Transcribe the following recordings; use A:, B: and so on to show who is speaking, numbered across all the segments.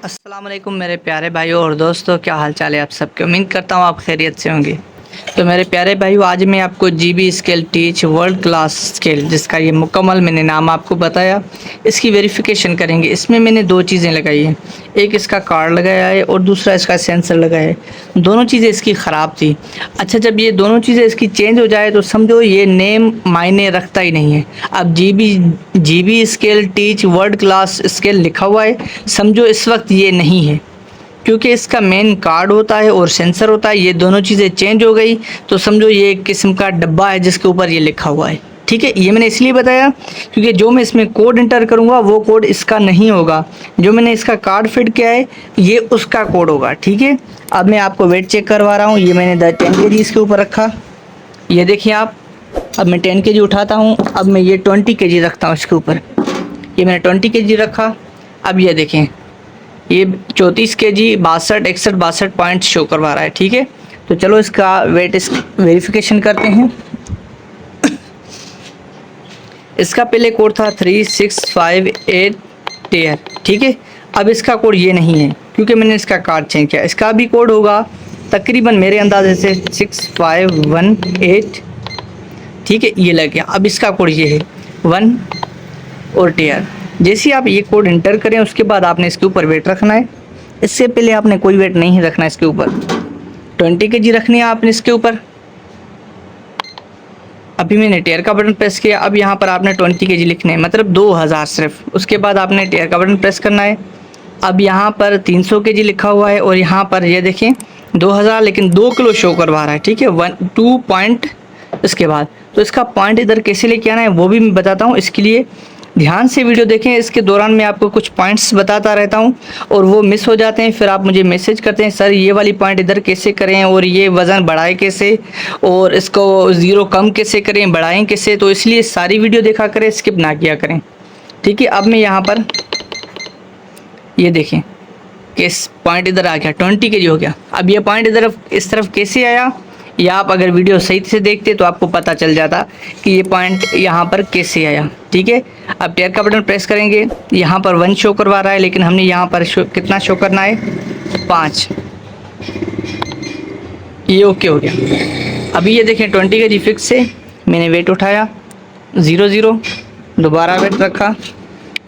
A: अस्सलाम वालेकुम मेरे प्यारे भाइयों और दोस्तों, क्या हाल चाल है आप सबके। उम्मीद करता हूँ आप खैरियत से होंगे। तो मेरे प्यारे भाइयों, आज मैं आपको GB scale teach world class scale, जिसका ये मुकम्मल मैंने नाम आपको बताया, इसकी वेरिफिकेशन करेंगे। इसमें मैंने दो चीज़ें लगाई हैं, एक इसका कार्ड लगाया है और दूसरा इसका सेंसर लगाया है। दोनों चीज़ें इसकी ख़राब थी। अच्छा, जब ये दोनों चीज़ें इसकी चेंज हो जाए तो समझो ये नेम मायने रखता ही नहीं है। अब GB scale teach world class scale लिखा हुआ है, समझो इस वक्त ये नहीं है, क्योंकि इसका मेन कार्ड होता है और सेंसर होता है। ये दोनों चीज़ें चेंज हो गई तो समझो ये एक किस्म का डब्बा है जिसके ऊपर ये लिखा हुआ है। ठीक है, ये मैंने इसलिए बताया क्योंकि जो मैं इसमें कोड इंटर करूँगा वो कोड इसका नहीं होगा। जो मैंने इसका कार्ड फिट किया है ये उसका कोड होगा। ठीक है, अब मैं आपको वेट चेक करवा रहा हूँ। ये मैंने 10 kg इसके ऊपर रखा, ये देखिए आप। अब मैं 10 kg उठाता हूँ, अब मैं ये 20 kg रखता हूँ इसके ऊपर। ये मैंने 20 kg रखा। अब ये देखें, ये 34 kg 62 पॉइंट शो करवा रहा है। ठीक है, तो चलो इसका वेट वेरिफिकेशन करते हैं। इसका पहले कोड था 3658 टेयर। ठीक है, अब इसका कोड ये नहीं है क्योंकि मैंने इसका कार्ड चेंज किया। इसका भी कोड होगा तकरीबन मेरे अंदाजे से 6518। ठीक है, ये लग गया। अब इसका कोड ये है 1 और टेयर। जैसे ही आप ये कोड इंटर करें उसके बाद आपने इसके ऊपर वेट रखना है। इससे पहले आपने कोई वेट नहीं रखना है इसके ऊपर। 20 kg रखनी है आपने इसके ऊपर। अभी मैंने टेयर का बटन प्रेस किया। अब यहाँ पर आपने 20 kg लिखने हैं, मतलब 2000 सिर्फ। उसके बाद आपने टेयर का बटन प्रेस करना है। अब यहाँ पर 300 kg लिखा हुआ है और यहाँ पर ये देखें 2000, लेकिन 2 किलो शो करवा रहा है। ठीक है, 2 पॉइंट इसके बाद। तो इसका पॉइंट इधर कैसे लेके आना है वो भी मैं बताता हूँ। इसके लिए ध्यान से वीडियो देखें। इसके दौरान मैं आपको कुछ पॉइंट्स बताता रहता हूं और वो मिस हो जाते हैं, फिर आप मुझे मैसेज करते हैं सर ये वाली पॉइंट इधर कैसे करें और ये वज़न बढ़ाएं कैसे और इसको ज़ीरो कम कैसे करें, बढ़ाएं कैसे। तो इसलिए सारी वीडियो देखा करें, स्किप ना किया करें। ठीक है, अब मैं यहाँ पर ये देखें किस पॉइंट इधर आ गया, 20 kg हो गया। अब ये पॉइंट इधर इस तरफ कैसे आया, या आप अगर वीडियो सही से देखते तो आपको पता चल जाता कि ये पॉइंट यहाँ पर कैसे आया। ठीक है, अब टेयर का बटन प्रेस करेंगे। यहाँ पर 1 शो करवा रहा है, लेकिन हमने यहाँ पर कितना शो करना है, 5। ये ओके हो गया। अभी ये देखें 20 kg फिक्स से मैंने वेट उठाया, 0 दोबारा वेट रखा,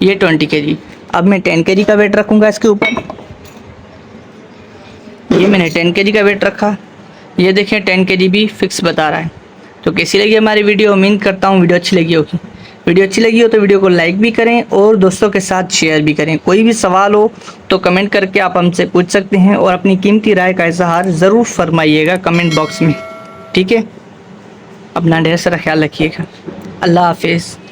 A: ये 20 kg। अब मैं 10 kg का वेट रखूँगा इसके ऊपर। ये मैंने 10 kg का वेट रखा, ये देखें 10 kg भी फिक्स बता रहा है। तो कैसी लगी हमारी वीडियो, उम्मीद करता हूँ वीडियो अच्छी लगी होगी। वीडियो अच्छी लगी हो तो वीडियो को लाइक भी करें और दोस्तों के साथ शेयर भी करें। कोई भी सवाल हो तो कमेंट करके आप हमसे पूछ सकते हैं और अपनी कीमती राय का इजहार ज़रूर फरमाइएगा कमेंट बॉक्स में। ठीक है, अपना ढेर सारा ख्याल रखिएगा। अल्लाह हाफिज़।